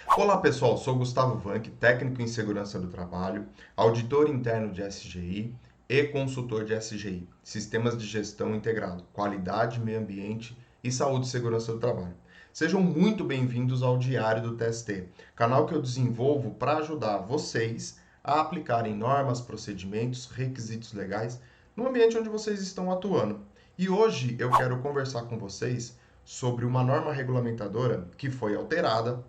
Olá pessoal, sou Gustavo Vanck, técnico em segurança do trabalho, auditor interno de SGI e consultor de SGI, Sistemas de Gestão Integrado, Qualidade, Meio Ambiente e Saúde e Segurança do Trabalho. Sejam muito bem-vindos ao Diário do TST, canal que eu desenvolvo para ajudar vocês a aplicarem normas, procedimentos, requisitos legais no ambiente onde vocês estão atuando. E hoje eu quero conversar com vocês sobre uma norma regulamentadora que foi alterada,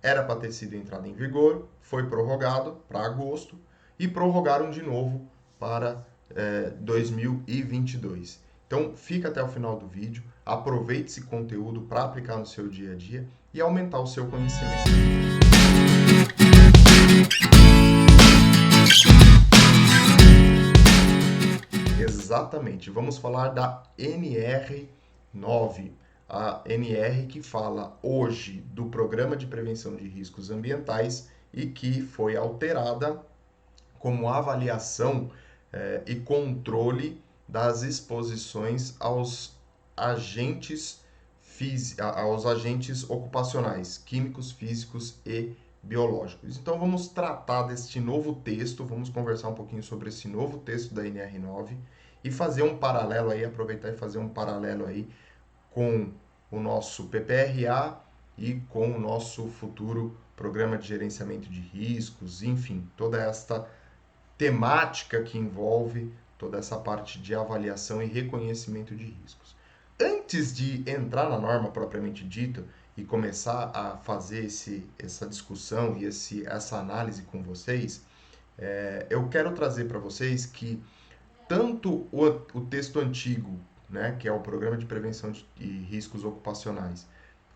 era para ter sido entrada em vigor, foi prorrogado para agosto e prorrogaram de novo para 2022. Então, fica até o final do vídeo, aproveite esse conteúdo para aplicar no seu dia a dia e aumentar o seu conhecimento. Exatamente, vamos falar da NR9, a NR que fala hoje do Programa de Prevenção de Riscos Ambientais e que foi alterada como avaliação e controle das exposições aos agentes ocupacionais, químicos, físicos e biológicos. Então vamos tratar deste novo texto, vamos conversar um pouquinho sobre esse novo texto da NR9 e fazer um paralelo aí, aproveitar e fazer um paralelo aí com o nosso PPRA e com o nosso futuro Programa de Gerenciamento de Riscos, enfim, toda esta temática que envolve toda essa parte de avaliação e reconhecimento de riscos. Antes de entrar na norma propriamente dita e começar a fazer essa discussão e essa análise com vocês, eu quero trazer para vocês que tanto o texto antigo, né, que é o Programa de Prevenção de Riscos Ocupacionais,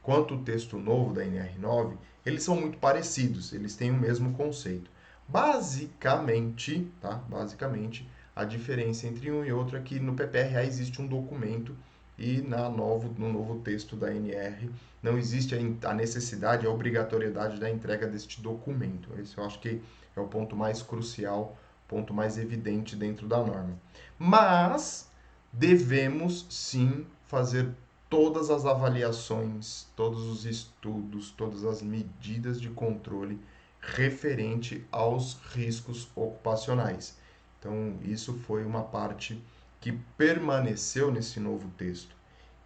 quanto o texto novo da NR9, eles são muito parecidos, eles têm o mesmo conceito. Basicamente, tá? Basicamente, a diferença entre um e outro é que no PPRA existe um documento e no novo texto da NR não existe a necessidade, a obrigatoriedade da entrega deste documento. Esse eu acho que é o ponto mais crucial, ponto mais evidente dentro da norma. Mas devemos sim fazer todas as avaliações, todos os estudos, todas as medidas de controle referente aos riscos ocupacionais. Então, isso foi uma parte que permaneceu nesse novo texto.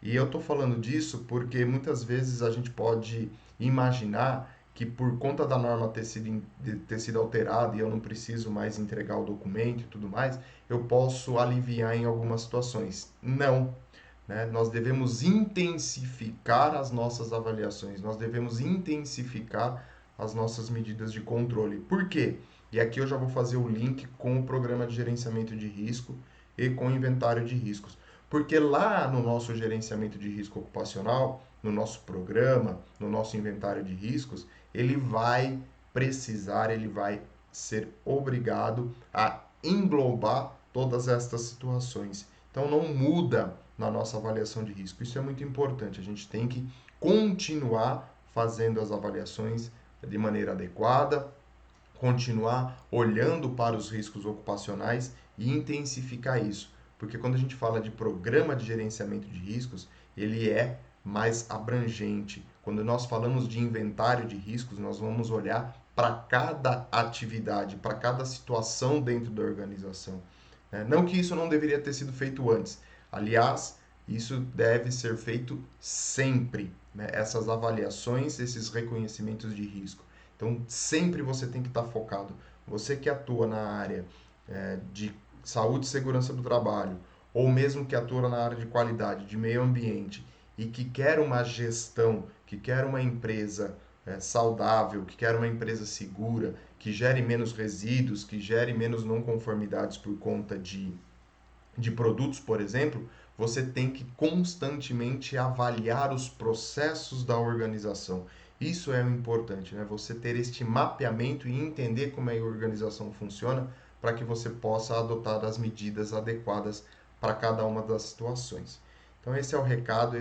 E eu estou falando disso porque muitas vezes a gente pode imaginar que por conta da norma ter sido alterada e eu não preciso mais entregar o documento e tudo mais, eu posso aliviar em algumas situações. Não, né? Nós devemos intensificar as nossas avaliações, nós devemos intensificar as nossas medidas de controle. Por quê? E aqui eu já vou fazer o link com o programa de gerenciamento de risco e com o inventário de riscos. Porque lá no nosso gerenciamento de risco ocupacional, no nosso programa, no nosso inventário de riscos, ele vai precisar, ele vai ser obrigado a englobar todas estas situações. Então não muda na nossa avaliação de risco. Isso é muito importante. A gente tem que continuar fazendo as avaliações de maneira adequada, continuar olhando para os riscos ocupacionais e intensificar isso. Porque quando a gente fala de programa de gerenciamento de riscos, ele é mais abrangente. Quando nós falamos de inventário de riscos, nós vamos olhar para cada atividade, para cada situação dentro da organização. Não que isso não deveria ter sido feito antes. Aliás, isso deve ser feito sempre, né? Essas avaliações, esses reconhecimentos de risco. Então, sempre você tem que estar focado. Você que atua na área de saúde e segurança do trabalho, ou mesmo que atua na área de qualidade, de meio ambiente, e que quer uma gestão, que quer uma empresa saudável, que quer uma empresa segura, que gere menos resíduos, que gere menos não conformidades por conta de produtos, por exemplo, você tem que constantemente avaliar os processos da organização. Isso é o importante, né? Você ter este mapeamento e entender como a organização funciona para que você possa adotar as medidas adequadas para cada uma das situações. Então esse é o recado,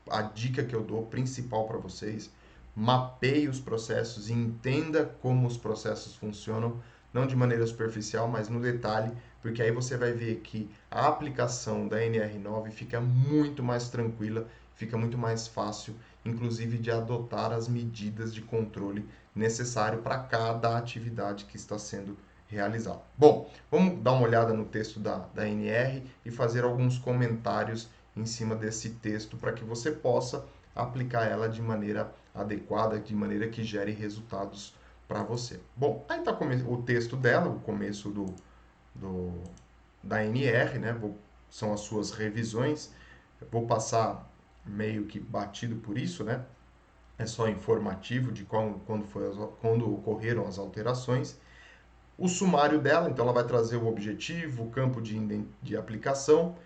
a dica que eu dou principal para vocês. Mapeie os processos e entenda como os processos funcionam, não de maneira superficial, mas no detalhe, porque aí você vai ver que a aplicação da NR9 fica muito mais tranquila, fica muito mais fácil inclusive de adotar as medidas de controle necessário para cada atividade que está sendo realizada. Bom, vamos dar uma olhada no texto da NR e fazer alguns comentários em cima desse texto para que você possa aplicar ela de maneira adequada, de maneira que gere resultados para você. Bom, aí está o texto dela, o começo do, da NR, né? São as suas revisões. Eu vou passar meio que batido por isso, né? É só informativo de quando ocorreram as alterações. O sumário dela, então ela vai trazer o objetivo, o campo de aplicação.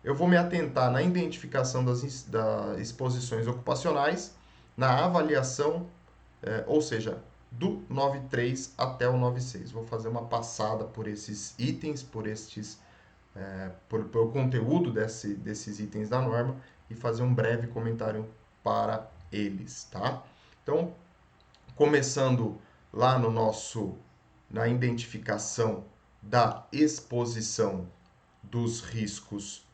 Eu vou me atentar na identificação das exposições ocupacionais, na avaliação, ou seja, do 93 até o 96. Vou fazer uma passada por esses itens, por conteúdo desses itens da norma e fazer um breve comentário para eles, tá? Então, começando lá na identificação da exposição dos riscos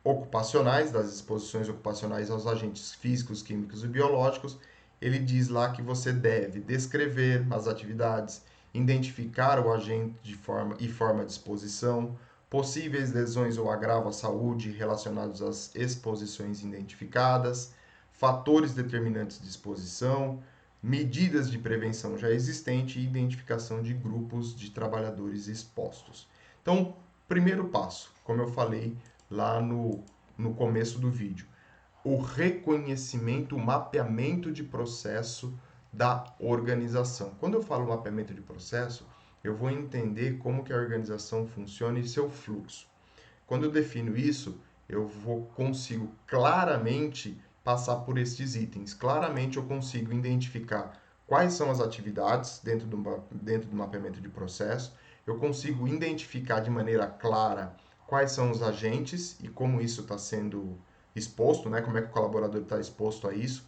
ocupacionais, das exposições ocupacionais aos agentes físicos, químicos e biológicos, ele diz lá que você deve descrever as atividades, identificar o agente de forma de exposição, possíveis lesões ou agravo à saúde relacionados às exposições identificadas, fatores determinantes de exposição, medidas de prevenção já existente e identificação de grupos de trabalhadores expostos. Então, primeiro passo, como eu falei lá no começo do vídeo, o reconhecimento, o mapeamento de processo da organização. Quando eu falo mapeamento de processo, eu vou entender como que a organização funciona e seu fluxo. Quando eu defino isso, consigo claramente passar por estes itens. Claramente eu consigo identificar quais são as atividades dentro do mapeamento de processo. Eu consigo identificar de maneira clara quais são os agentes e como isso está sendo exposto, né? Como é que o colaborador está exposto a isso.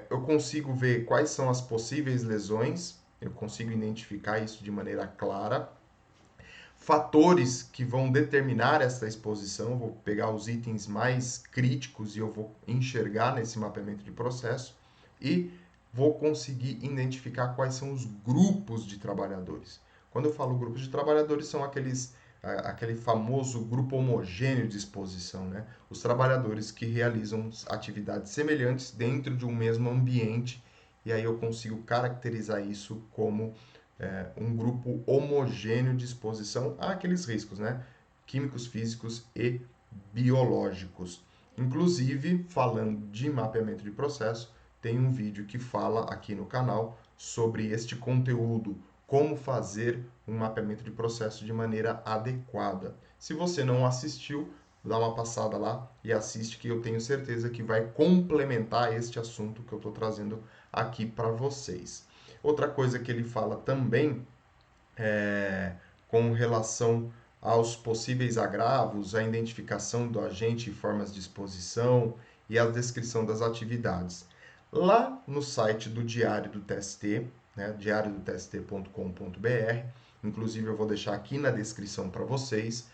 Eu consigo ver quais são as possíveis lesões, eu consigo identificar isso de maneira clara. Fatores que vão determinar essa exposição, eu vou pegar os itens mais críticos e eu vou enxergar nesse mapeamento de processo e vou conseguir identificar quais são os grupos de trabalhadores. Quando eu falo grupos de trabalhadores, são aquele famoso grupo homogêneo de exposição, né? Os trabalhadores que realizam atividades semelhantes dentro de um mesmo ambiente, e aí eu consigo caracterizar isso como um grupo homogêneo de exposição àqueles riscos, né? Químicos, físicos e biológicos. Inclusive, falando de mapeamento de processo, tem um vídeo que fala aqui no canal sobre este conteúdo, como fazer um mapeamento de processo de maneira adequada. Se você não assistiu, dá uma passada lá e assiste, que eu tenho certeza que vai complementar este assunto que eu estou trazendo aqui para vocês. Outra coisa que ele fala também com relação aos possíveis agravos, a identificação do agente e formas de exposição e a descrição das atividades. Lá no site do Diário do TST, né, diariodotst.com.br, inclusive eu vou deixar aqui na descrição para vocês,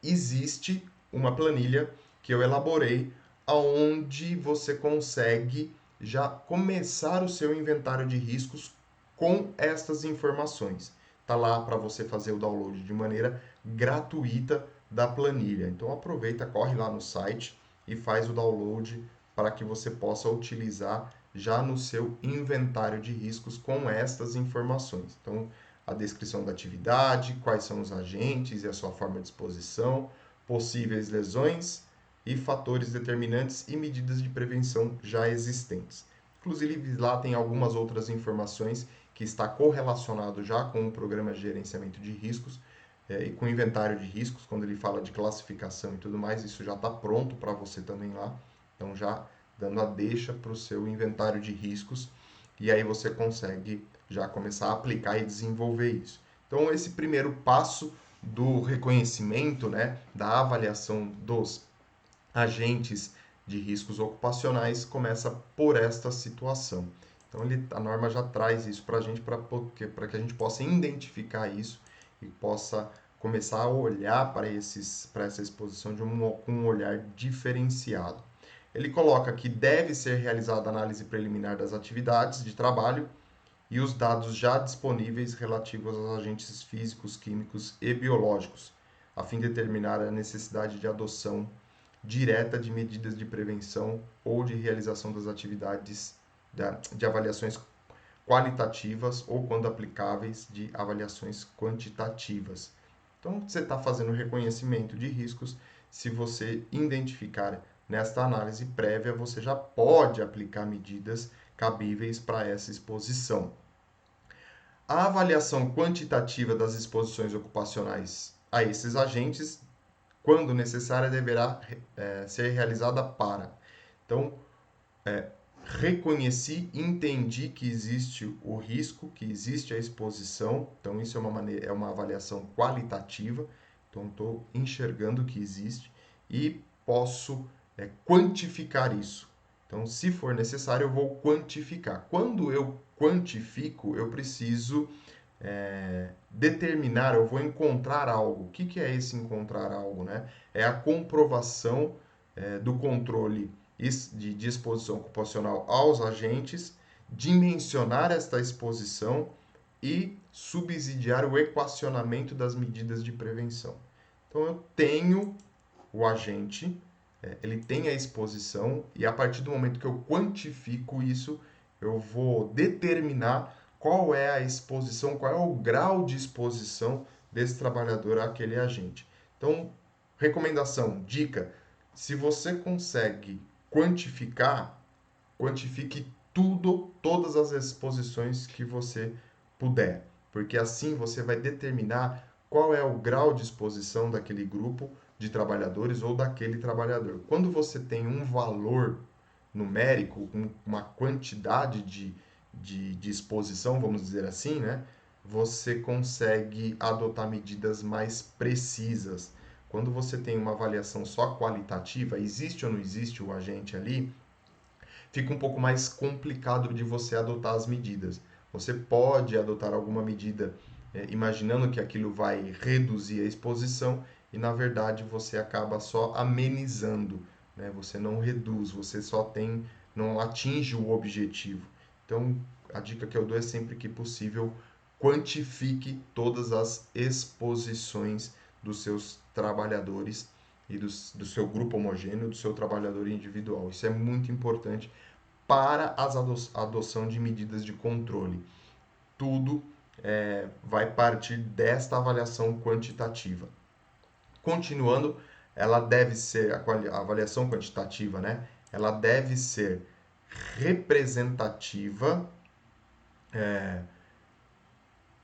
existe uma planilha que eu elaborei onde você consegue já começar o seu inventário de riscos com estas informações. Está lá para você fazer o download de maneira gratuita da planilha. Então aproveita, corre lá no site e faz o download para que você possa utilizar já no seu inventário de riscos com estas informações. Então, a descrição da atividade, quais são os agentes e a sua forma de exposição, possíveis lesões e fatores determinantes e medidas de prevenção já existentes. Inclusive, lá tem algumas outras informações que está correlacionado já com o programa de gerenciamento de riscos e com o inventário de riscos, quando ele fala de classificação e tudo mais, isso já está pronto para você também lá. Então, já dando a deixa para o seu inventário de riscos, e aí você consegue já começar a aplicar e desenvolver isso. Então, esse primeiro passo do reconhecimento, né, da avaliação dos agentes de riscos ocupacionais começa por esta situação. Então, a norma já traz isso para a gente, para que a gente possa identificar isso e possa começar a olhar para essa exposição com um olhar diferenciado. Ele coloca que deve ser realizada a análise preliminar das atividades de trabalho e os dados já disponíveis relativos aos agentes físicos, químicos e biológicos, a fim de determinar a necessidade de adoção direta de medidas de prevenção ou de realização das atividades de avaliações qualitativas ou, quando aplicáveis, de avaliações quantitativas. Então, você está fazendo reconhecimento de riscos. Se você identificar nesta análise prévia, você já pode aplicar medidas cabíveis para essa exposição. A avaliação quantitativa das exposições ocupacionais a esses agentes, quando necessária, deverá ser realizada para. Então, reconheci, entendi que existe o risco, que existe a exposição. Então, isso é uma avaliação qualitativa. Então, estou enxergando que existe e posso quantificar isso. Então, se for necessário, eu vou quantificar. Quando eu quantifico, eu preciso determinar, eu vou encontrar algo. O que é esse encontrar algo, né? É a comprovação do controle de exposição ocupacional aos agentes, dimensionar esta exposição e subsidiar o equacionamento das medidas de prevenção. Então, eu tenho o agente, ele tem a exposição, e a partir do momento que eu quantifico isso, eu vou determinar qual é a exposição, qual é o grau de exposição desse trabalhador àquele agente. Então, recomendação, dica, se você consegue quantificar, quantifique tudo, todas as exposições que você puder, porque assim você vai determinar qual é o grau de exposição daquele grupo de trabalhadores ou daquele trabalhador. Quando você tem um valor numérico, uma quantidade de exposição, vamos dizer assim, né? Você consegue adotar medidas mais precisas. Quando você tem uma avaliação só qualitativa, existe ou não existe o agente ali, fica um pouco mais complicado de você adotar as medidas. Você pode adotar alguma medida imaginando que aquilo vai reduzir a exposição e, na verdade, você acaba só amenizando, né? Você não reduz, você só não atinge o objetivo. Então, a dica que eu dou é sempre que possível, quantifique todas as exposições dos seus trabalhadores e do seu grupo homogêneo, do seu trabalhador individual. Isso é muito importante para a adoção de medidas de controle. Tudo vai partir desta avaliação quantitativa. Continuando, ela deve ser, a avaliação quantitativa, né? Ela deve ser representativa,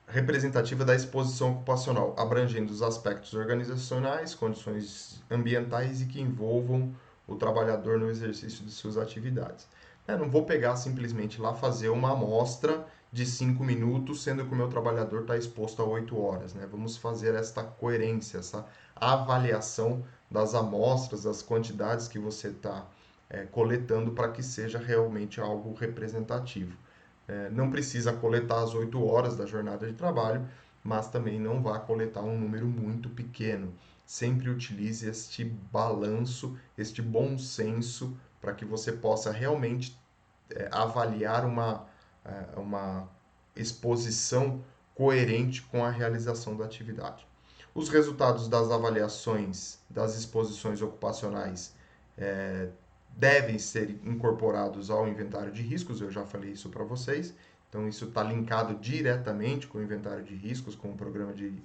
representativa da exposição ocupacional, abrangendo os aspectos organizacionais, condições ambientais e que envolvam o trabalhador no exercício de suas atividades. Não vou pegar simplesmente lá fazer uma amostra de 5 minutos, sendo que o meu trabalhador está exposto a 8 horas. Né? Vamos fazer esta coerência, essa avaliação das amostras, das quantidades que você está coletando para que seja realmente algo representativo. Não precisa coletar as 8 horas da jornada de trabalho, mas também não vá coletar um número muito pequeno. Sempre utilize este balanço, este bom senso, para que você possa realmente avaliar uma exposição coerente com a realização da atividade. Os resultados das avaliações das exposições ocupacionais devem ser incorporados ao inventário de riscos, eu já falei isso para vocês, então isso está linkado diretamente com o inventário de riscos, com o programa de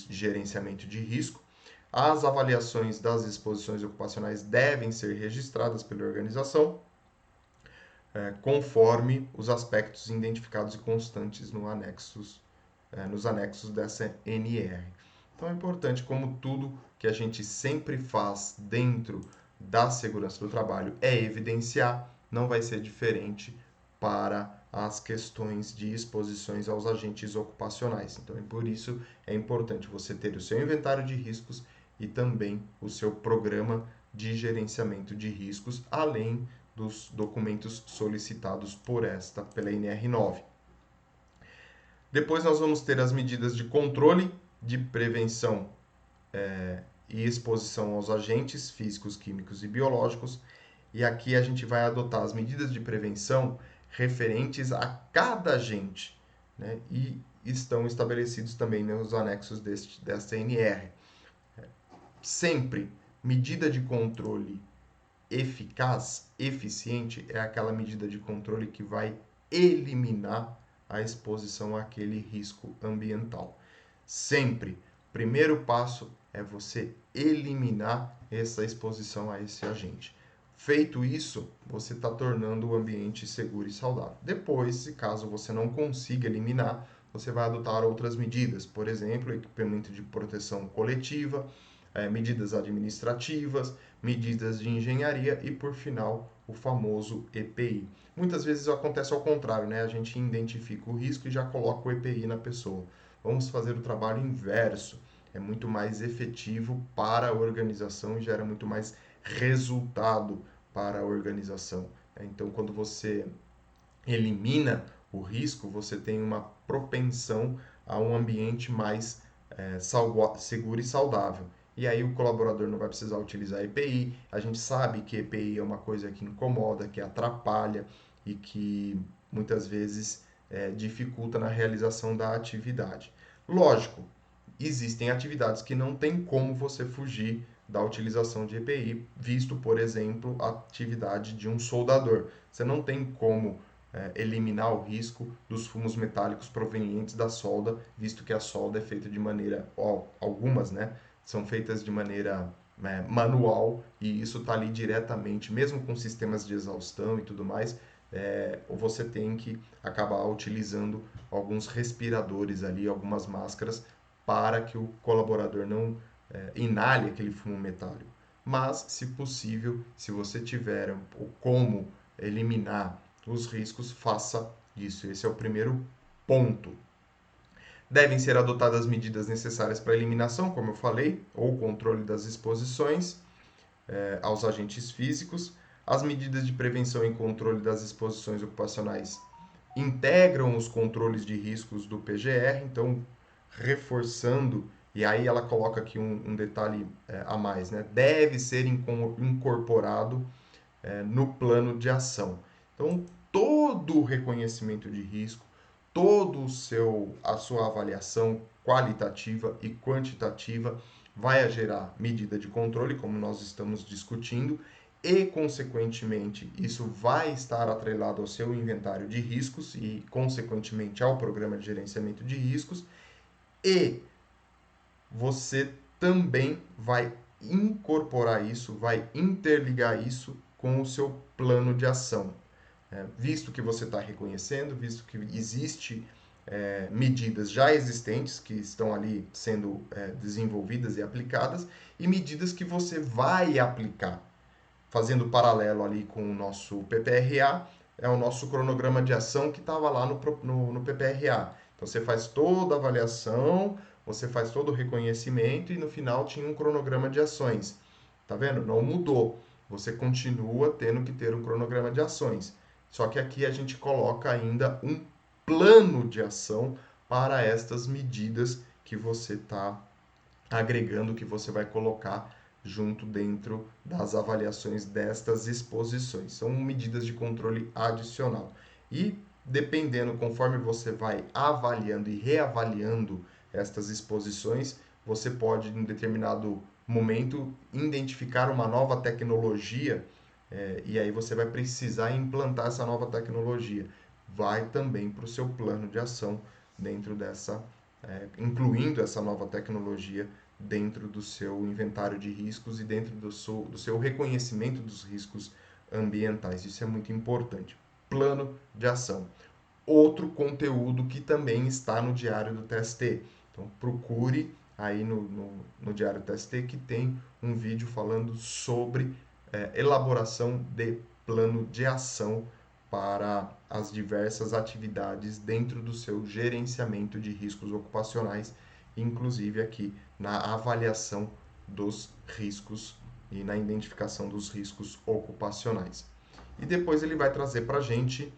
gerenciamento de risco. As avaliações das exposições ocupacionais devem ser registradas pela organização, conforme os aspectos identificados e constantes nos anexos dessa NR. Então é importante, como tudo que a gente sempre faz dentro da segurança do trabalho é evidenciar, não vai ser diferente para as questões de exposições aos agentes ocupacionais. Então, por isso é importante você ter o seu inventário de riscos e também o seu programa de gerenciamento de riscos, além dos documentos solicitados pela NR9. Depois nós vamos ter as medidas de controle, de prevenção e exposição aos agentes físicos, químicos e biológicos. E aqui a gente vai adotar as medidas de prevenção referentes a cada agente, né? E estão estabelecidos também nos anexos desta NR. Sempre, medida de controle eficaz, eficiente, é aquela medida de controle que vai eliminar a exposição àquele risco ambiental. Sempre, primeiro passo é você eliminar essa exposição a esse agente. Feito isso, você está tornando o ambiente seguro e saudável. Depois, se caso você não consiga eliminar, você vai adotar outras medidas, por exemplo, equipamento de proteção coletiva, medidas administrativas, medidas de engenharia e, por final, o famoso EPI. Muitas vezes acontece ao contrário, né? A gente identifica o risco e já coloca o EPI na pessoa. Vamos fazer o trabalho inverso. É muito mais efetivo para a organização e gera muito mais resultado para a organização. Então, quando você elimina o risco, você tem uma propensão a um ambiente mais seguro e saudável. E aí o colaborador não vai precisar utilizar EPI. A gente sabe que EPI é uma coisa que incomoda, que atrapalha e que muitas vezes dificulta na realização da atividade. Lógico, existem atividades que não tem como você fugir da utilização de EPI, visto, por exemplo, a atividade de um soldador. Você não tem como eliminar o risco dos fumos metálicos provenientes da solda, visto que a solda é feita de maneira, algumas, né, são feitas de maneira manual e isso está ali diretamente, mesmo com sistemas de exaustão e tudo mais, você tem que acabar utilizando alguns respiradores ali, algumas máscaras, para que o colaborador não inale aquele fumo metálico. Mas, se possível, se você tiver como eliminar os riscos, faça isso. Esse é o primeiro ponto. Devem ser adotadas medidas necessárias para a eliminação, como eu falei, ou controle das exposições aos agentes físicos. As medidas de prevenção e controle das exposições ocupacionais integram os controles de riscos do PGR, então reforçando, e aí ela coloca aqui um detalhe a mais, né? Deve ser incorporado no plano de ação. Então, todo o reconhecimento de risco, a sua avaliação qualitativa e quantitativa vai gerar medida de controle, como nós estamos discutindo, e, consequentemente, isso vai estar atrelado ao seu inventário de riscos e, consequentemente, ao programa de gerenciamento de riscos, e você também vai incorporar isso, vai interligar isso com o seu plano de ação. Visto que você está reconhecendo, visto que existe medidas já existentes que estão ali sendo desenvolvidas e aplicadas, e medidas que você vai aplicar. Fazendo paralelo ali com o nosso PPRA, é o nosso cronograma de ação que estava lá no PPRA. Então você faz toda a avaliação, você faz todo o reconhecimento e no final tinha um cronograma de ações. Tá vendo? Não mudou. Você continua tendo que ter um cronograma de ações. Só que aqui a gente coloca ainda um plano de ação para estas medidas que você está agregando, que você vai colocar junto dentro das avaliações destas exposições. São medidas de controle adicional. E dependendo, conforme você vai avaliando e reavaliando estas exposições, você pode, em determinado momento, identificar uma nova tecnologia e aí você vai precisar implantar essa nova tecnologia. Vai também para o seu plano de ação dentro dessa, incluindo essa nova tecnologia dentro do seu inventário de riscos e dentro do seu reconhecimento dos riscos ambientais. Isso é muito importante. Plano de ação. Outro conteúdo que também está no Diário do TST. Então, procure aí no Diário do TST que tem um vídeo falando sobre elaboração de plano de ação para as diversas atividades dentro do seu gerenciamento de riscos ocupacionais, inclusive aqui na avaliação dos riscos e na identificação dos riscos ocupacionais. E depois ele vai trazer para a gente,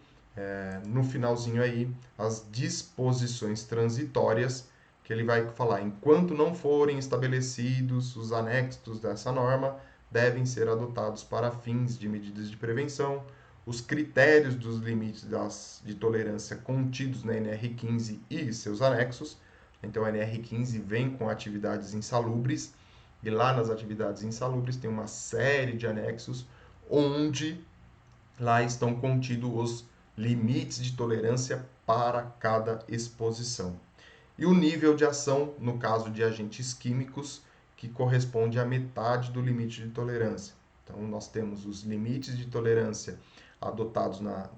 no finalzinho aí, as disposições transitórias, que ele vai falar, enquanto não forem estabelecidos os anexos dessa norma, devem ser adotados para fins de medidas de prevenção, os critérios dos limites de tolerância contidos na NR15 e seus anexos. Então, a NR15 vem com atividades insalubres, e lá nas atividades insalubres tem uma série de anexos onde lá estão contidos os limites de tolerância para cada exposição. E o nível de ação, no caso de agentes químicos, que corresponde à metade do limite de tolerância. Então, nós temos os limites de tolerância adotados na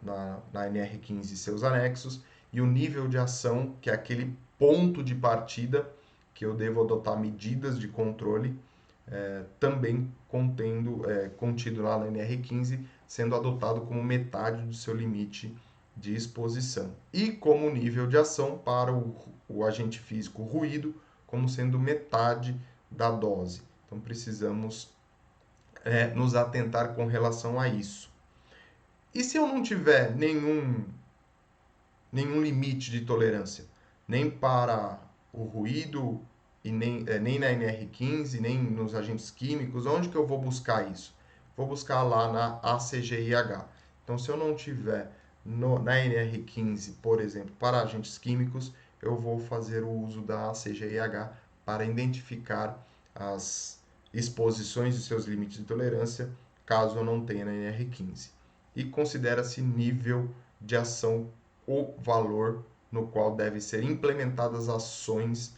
NR15 e seus anexos, e o nível de ação, que é aquele ponto de partida que eu devo adotar medidas de controle, também contido lá na NR15, sendo adotado como metade do seu limite de exposição. E como nível de ação para o agente físico ruído, como sendo metade da dose. Então, precisamos nos atentar com relação a isso. E se eu não tiver nenhum limite de tolerância, nem para o ruído, e nem na NR15, nem nos agentes químicos, onde que eu vou buscar isso? Vou buscar lá na ACGIH. Então, se eu não tiver na NR15, por exemplo, para agentes químicos, eu vou fazer o uso da ACGIH para identificar as exposições e seus limites de tolerância, caso eu não tenha na NR15. E considera-se nível de ação o valor no qual devem ser implementadas ações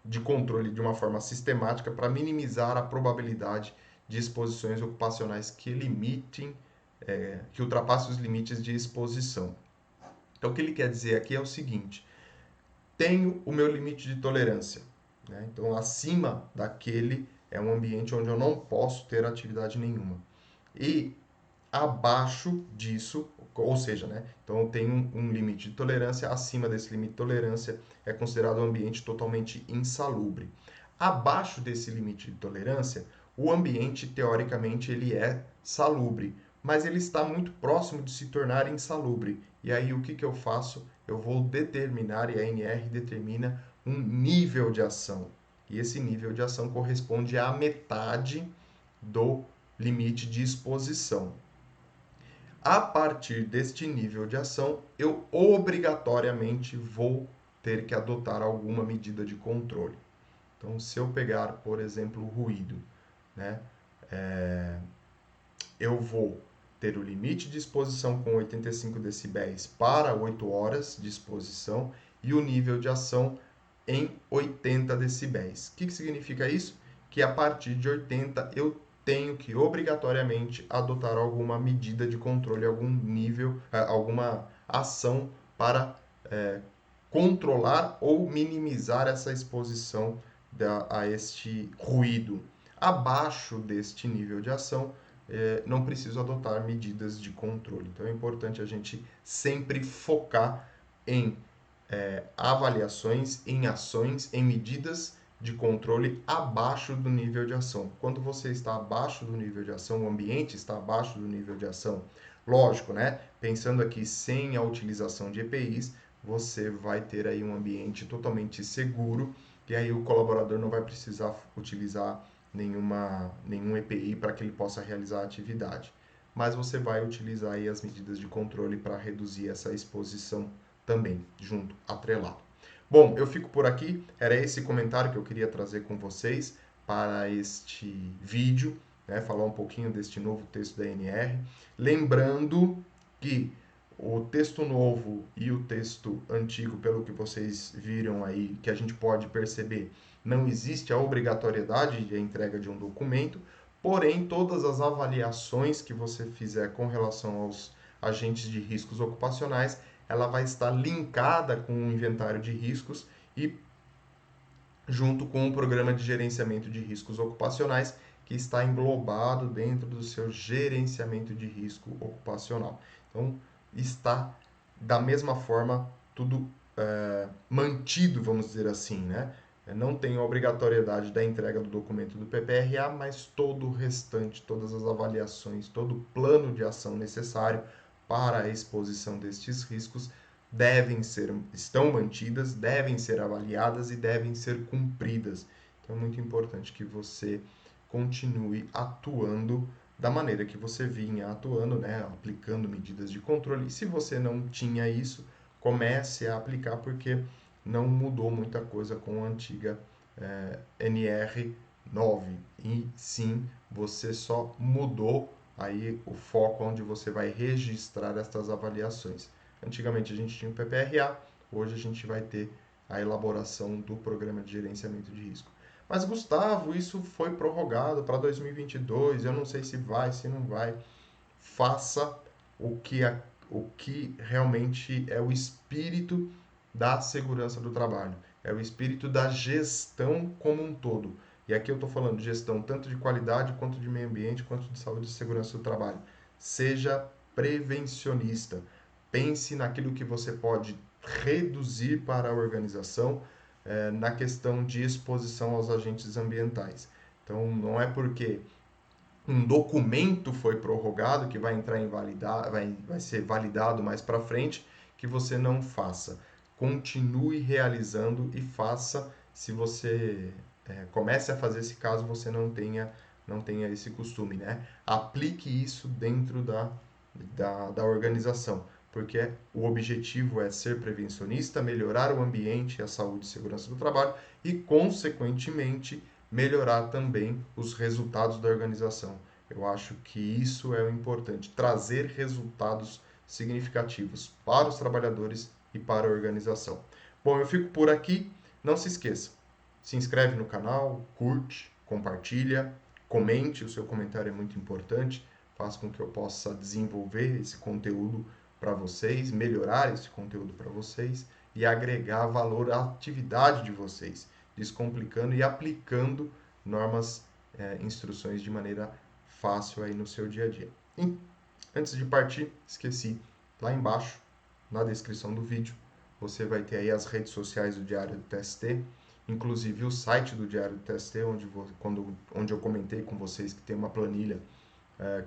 de controle de uma forma sistemática para minimizar a probabilidade de exposições ocupacionais que que ultrapassem os limites de exposição. Então, o que ele quer dizer aqui é o seguinte: tenho o meu limite de tolerância, né? Então, acima daquele é um ambiente onde eu não posso ter atividade nenhuma. E abaixo disso, ou seja, né? Então eu tenho um limite de tolerância, acima desse limite de tolerância é considerado um ambiente totalmente insalubre. Abaixo desse limite de tolerância, o ambiente teoricamente ele é salubre, mas ele está muito próximo de se tornar insalubre. E aí o que eu faço? Eu vou determinar, e a NR determina um nível de ação. E esse nível de ação corresponde à metade do limite de exposição. A partir deste nível de ação, eu obrigatoriamente vou ter que adotar alguma medida de controle. Então, se eu pegar, por exemplo, o ruído, né, eu vou ter o limite de exposição com 85 decibéis para 8 horas de exposição e o nível de ação em 80 decibéis. O que significa isso? Que a partir de 80 eu tenho que obrigatoriamente adotar alguma medida de controle, algum nível, alguma ação para controlar ou minimizar essa exposição a este ruído. Abaixo deste nível de ação, não preciso adotar medidas de controle. Então é importante a gente sempre focar em avaliações, em ações, em medidas de controle abaixo do nível de ação. Quando você está abaixo do nível de ação, o ambiente está abaixo do nível de ação, lógico, né? Pensando aqui sem a utilização de EPIs, você vai ter aí um ambiente totalmente seguro e aí o colaborador não vai precisar utilizar nenhum EPI para que ele possa realizar a atividade. Mas você vai utilizar aí as medidas de controle para reduzir essa exposição também, junto, atrelado. Bom, eu fico por aqui. Era esse comentário que eu queria trazer com vocês para este vídeo, né? Falar um pouquinho deste novo texto da NR. Lembrando que o texto novo e o texto antigo, pelo que vocês viram aí, que a gente pode perceber, não existe a obrigatoriedade de entrega de um documento, porém, todas as avaliações que você fizer com relação aos agentes de riscos ocupacionais, ela vai estar linkada com o inventário de riscos e junto com o programa de gerenciamento de riscos ocupacionais, que está englobado dentro do seu gerenciamento de risco ocupacional. Então, está da mesma forma tudo mantido, vamos dizer assim, né? Não tem a obrigatoriedade da entrega do documento do PPRA, mas todo o restante, todas as avaliações, todo o plano de ação necessário para a exposição destes riscos estão mantidas, devem ser avaliadas e devem ser cumpridas. Então é muito importante que você continue atuando da maneira que você vinha atuando, né? Aplicando medidas de controle. E se você não tinha isso, comece a aplicar, porque não mudou muita coisa com a antiga NR9. E sim, você só mudou aí o foco onde você vai registrar estas avaliações. Antigamente a gente tinha o PPRA, hoje a gente vai ter a elaboração do programa de gerenciamento de risco. Mas, Gustavo, isso foi prorrogado para 2022, eu não sei se vai, se não vai. Faça o que realmente é o espírito da segurança do trabalho, é o espírito da gestão como um todo. E aqui eu estou falando de gestão tanto de qualidade, quanto de meio ambiente, quanto de saúde e segurança do trabalho. Seja prevencionista. Pense naquilo que você pode reduzir para a organização, na questão de exposição aos agentes ambientais. Então, não é porque um documento foi prorrogado, que vai entrar em validar, vai ser validado mais para frente, que você não faça. Continue realizando e faça. Se você comece a fazer, se caso você não tenha esse costume, né? Aplique isso dentro da organização, porque o objetivo é ser prevencionista, melhorar o ambiente, a saúde e segurança do trabalho e, consequentemente, melhorar também os resultados da organização. Eu acho que isso é o importante, trazer resultados significativos para os trabalhadores e para a organização. Bom, eu fico por aqui. Não se esqueça, se inscreve no canal, curte, compartilha, comente, o seu comentário é muito importante, faz com que eu possa desenvolver esse conteúdo para vocês, melhorar esse conteúdo para vocês e agregar valor à atividade de vocês, descomplicando e aplicando normas, instruções de maneira fácil aí no seu dia a dia. E, antes de partir, esqueci, lá embaixo, na descrição do vídeo, você vai ter aí as redes sociais do Diário do TST, inclusive o site do Diário do TST, onde eu comentei com vocês que tem uma planilha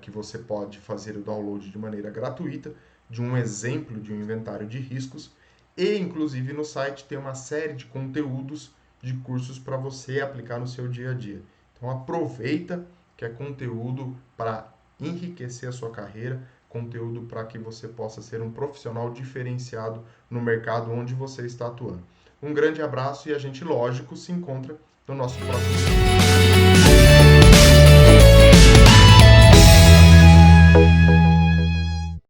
que você pode fazer o download de maneira gratuita, de um exemplo de um inventário de riscos, e inclusive no site tem uma série de conteúdos de cursos para você aplicar no seu dia a dia. Então aproveita que é conteúdo para enriquecer a sua carreira, conteúdo para que você possa ser um profissional diferenciado no mercado onde você está atuando. Um grande abraço e a gente, lógico, se encontra no nosso próximo vídeo.